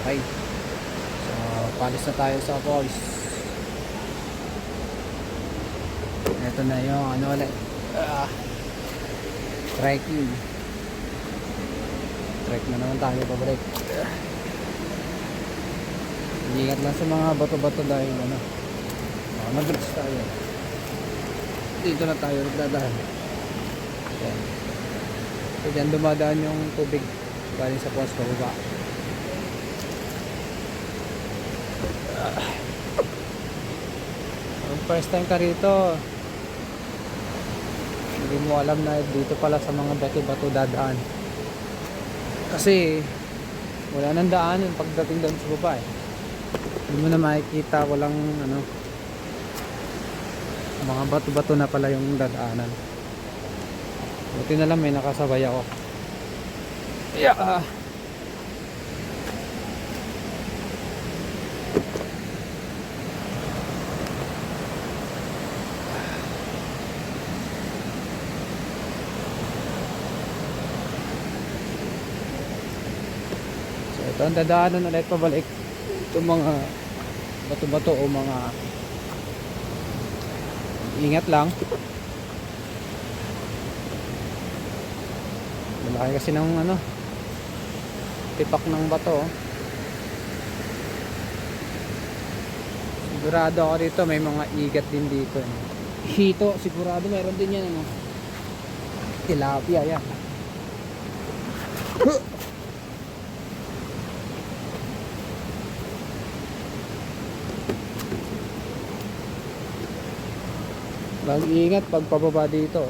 Okay. So, palis na tayo sa falls. Ito na yung ano ulit. Trekking. Trek na naman tayo pabalik. Ingat lang sa mga bato-bato dahil ano, mag-drips tayo. Dito na tayo nagdadaan. Yan. So dyan dumadaan yung tubig galing sa falls pababa. First time ka rito, hindi mo alam na dito pala sa mga bato-bato dadaan. Kasi wala nang daanan pagdating doon sa baba eh. Hindi mo na makikita, walang ano, mga bato-bato na pala yung dadaanan. Buti na lang may nakasabay ako. Yeah. So ito ang dadaanan ulit pabalik. Itong mga bato-bato o mga, ingat lang. Malaki kasi ng ano, tipak ng bato. Sigurado ako dito may mga igat din dito. Hito, sigurado meron din yan ano. Tilapia yan. Mag-iingat pag pababa dito.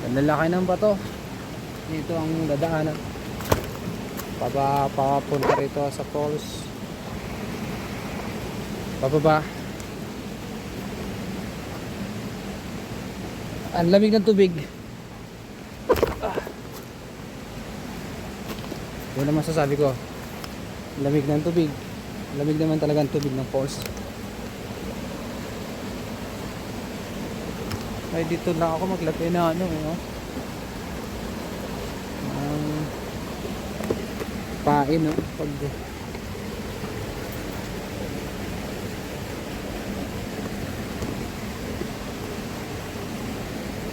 Ang lalaki ng bato. Dito ang dadaanan. Papunta rito sa falls. Pababa. Ang lamig ng tubig. Yun ang masasabi ko. Lamig ng tubig. Lamig naman talaga ang tubig ng falls. Ay dito lang ako maglagay na ano pain no pag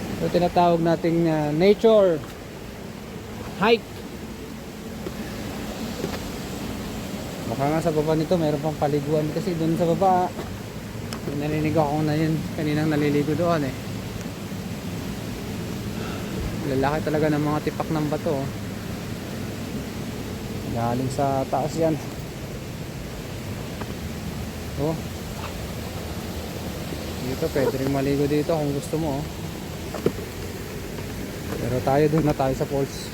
ito tinatawag nating nature hike. Baka nga sa baba nito mayroon pang paliguan kasi doon sa baba narinig ako na yun kaninang naliligo doon eh. Lalaki talaga ng mga tipak ng bato oh. Galing sa taas yan oh. Dito pwede rin maligo dito kung gusto mo oh. Pero tayo doon na tayo sa falls.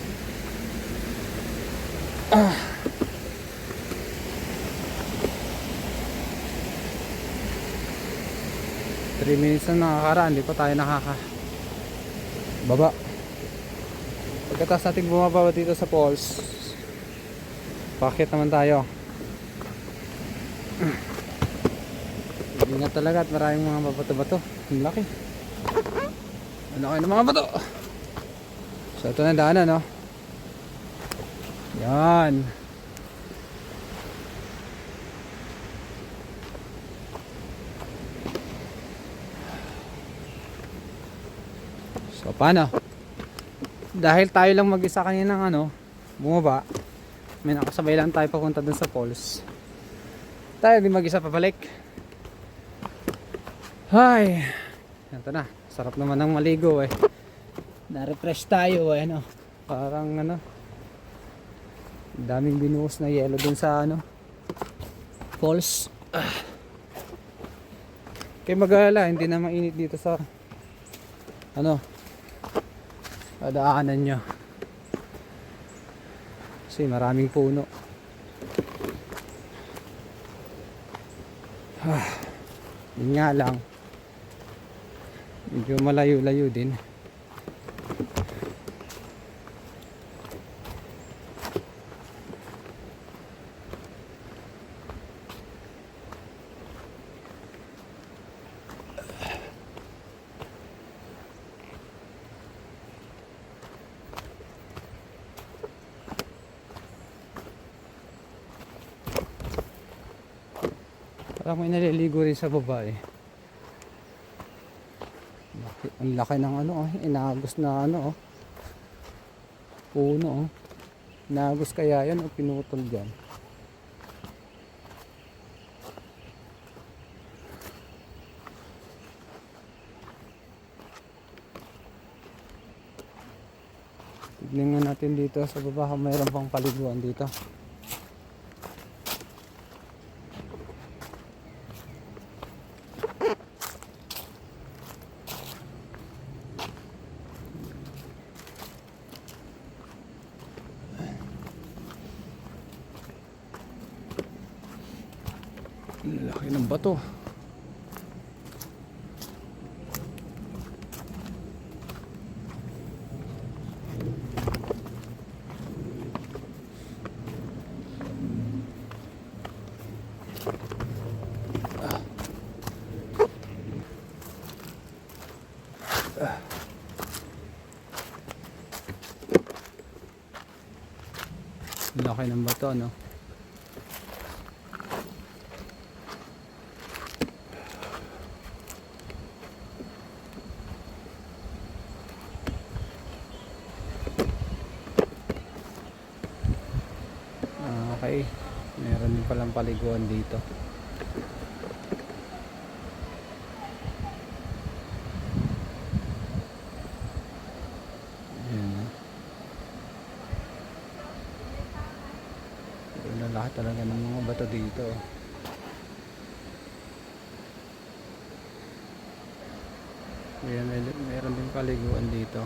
3 minutes na nakakaraan, di pa tayo baba. Pagkatapos natin bumaba dito sa falls, bakit naman tayo? Ingat talaga at maraming mga bato-bato. Ang laki. Ano kayo ng mga bato? So ito na daanan no. Yan. So paano? Dahil tayo lang mag-isa kaninang ano, bumaba. May nakasabay lang tayo papunta dun sa falls. Tayo din mag-isa pabalik. Hay. Ito na. Sarap naman ng maligo eh. Na-refresh tayo eh ano. Parang ano. Daming binuhos na yelo dun sa ano falls. Kaya mag-alala, hindi na mainit dito sa ano daanan nyo kasi maraming puno. Yun nga lang medyo malayo-layo din. Parang may naliligo rin sa baba eh. Ang laki ng ano oh, inagos na ano oh. Puno oh. Inagos kaya yan o pinutol dyan. Tignan nga natin dito sa baba kung mayroon pang paliguan dito. Laki ng bato. Laki ng bato, no? Okay, meron din palang paliguan dito. Ayan. Pero na lahat talaga ng mga bato dito. Ayan, meron din paliguan dito.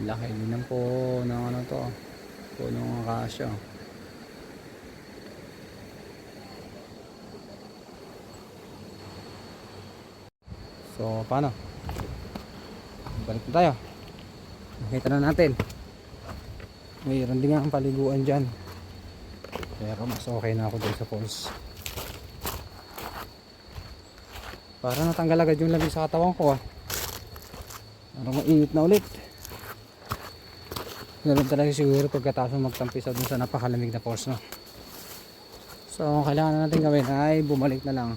Laki din ng po ng ano to, punong akasya. So paano? Balik na tayo. Nakita na natin. Mayroon din nga ang paliguan dyan. Pero mas okay na ako dun sa falls. Para natanggal agad yung lamig sa katawan ko ah. Parang mainit na ulit. Ganun talaga siguro pagkatapos magtampisa dun sa napakalamig na falls, no? So ang kailangan na natin gawin ay bumalik na lang.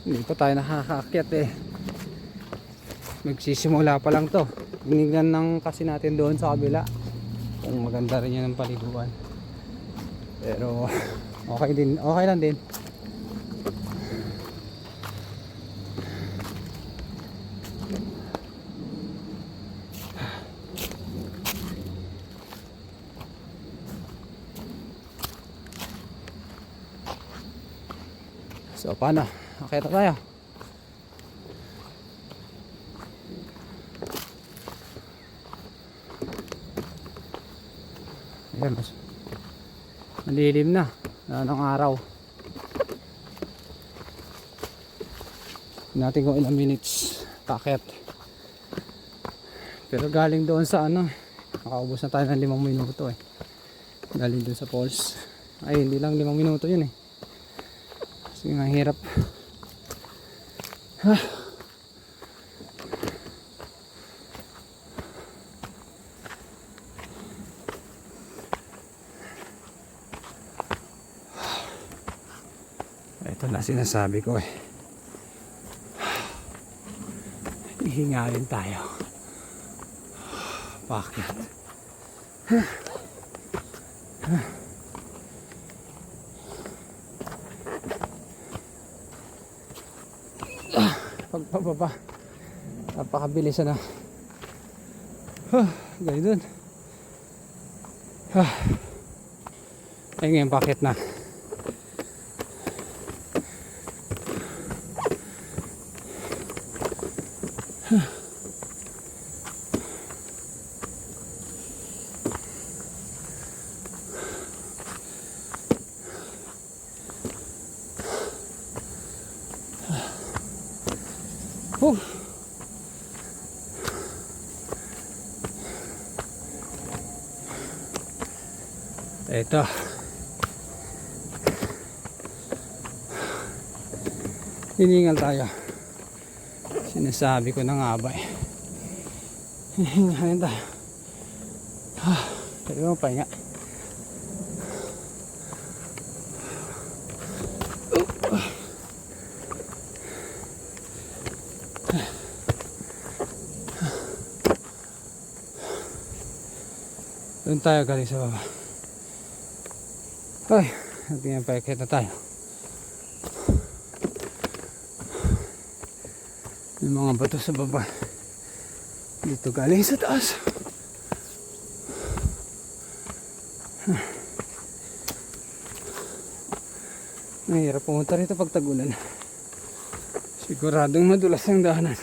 Hindi pa tayo nakakaakyat eh. Magsisimula pa lang to. Binigyan ng kasi natin doon sa kabila kung maganda rin yan ang paliguan. Pero okay din, okay lang din. So paano? Okay na tayo. Ayan, malilim na. Anong araw. Natin kung ilang minutes paket. Pero galing doon sa ano, nakaubos na tayo ng 5 minuto eh. Galing doon sa falls. Ay hindi lang 5 minuto yun eh. Kasi nga hirap. Ito na sinasabi ko eh. Hihinga rin tayo. Bakit? Pagpababa napakabilis na. Ganyan dun. Ay ngayon bakit na. Ito. Hiningal tayo. Sinasabi ko na nga ba eh. Hihingalin tayo. Tayo mo pahinga. Doon tayo galing sa baba. Ay, natin yung paikit na tayo. May mga bato sa baba. Dito galing sa taas. Mahirap pumunta rito pag tagulan. Siguradong madulas ang daanan.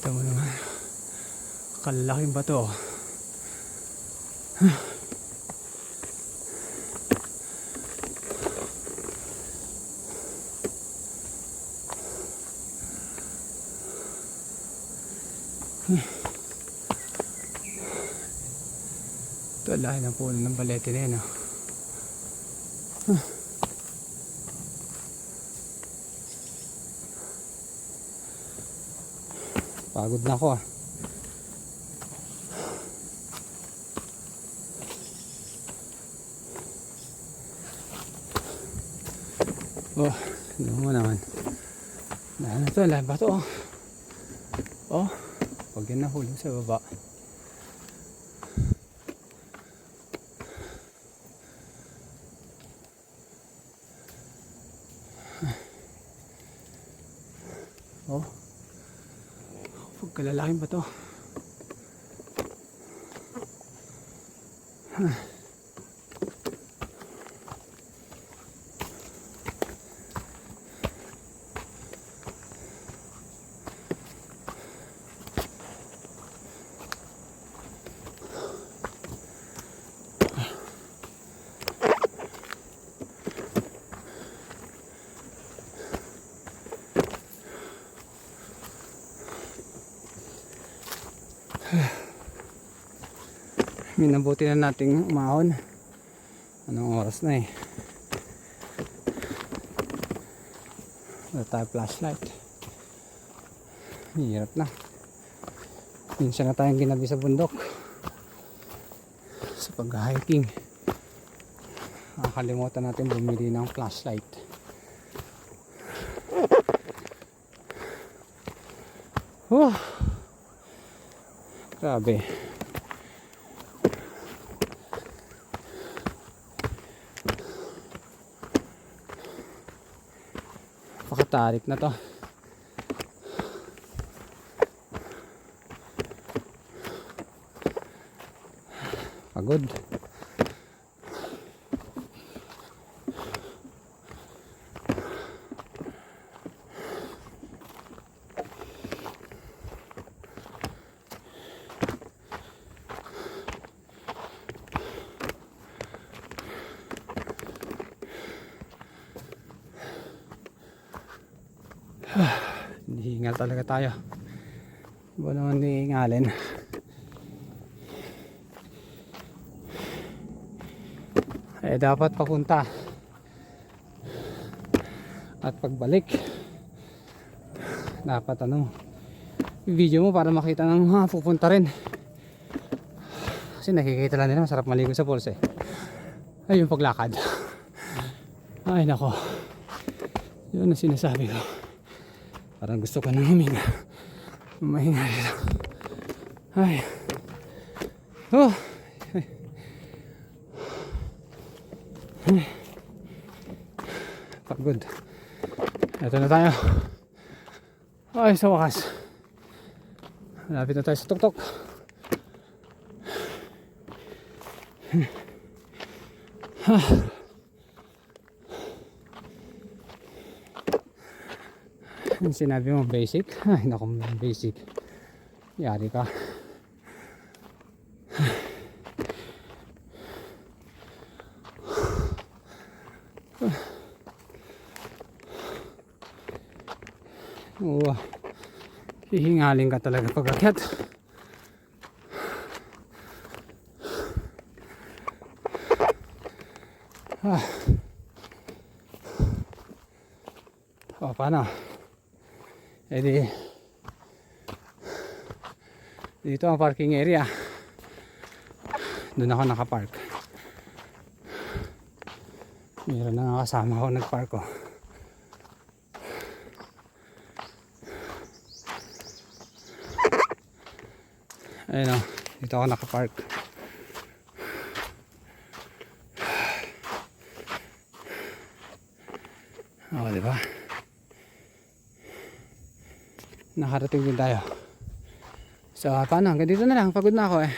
Ito mo naman. Kalaking bato. Ito lahi ng puno ng balete na yun. Pagod na ako ah. Oh, ano mo naman. Ano to, lahat ba to? Oh, pag yan nahulog sa baba. Oh, pagkalalaking ba to? Minabuti na nating umahon. Anong oras na eh? Wala tayo flashlight. Hirap na. Minsan na tayong ginabi sa bundok sa pag-hiking. Nakakalimutan natin bumili ng flashlight. Grabe. Pakatarik na to. Pagod. Hingal talaga tayo. Ba naman hihingalin. Eh dapat papunta at pagbalik dapat video mo para makita ng pupunta rin, kasi nakikita lang nila masarap maligo sa falls eh. Ay yung paglakad, ay nako, yun ang sinasabi ko. Parang gusto ko nang huminga. Mahinga lang. Ay. Oh. Ay. Pagod. Ito na tayo. Ay, sa wakas. Malapit na tayo sa tuktok. Yung sinabi mo basic? Ay, naku, basic. Yari ka. Oo. Hihingalin ka talaga pag akyat. O, paano? E di, dito ang parking area. Doon ako nakapark. Meron na nga kasama ako nagpark ko. Ayun o, dito ako nakapark. O, diba? Nakarating din tayo. So, paano? Hanggang dito na lang. Pagod na ako eh.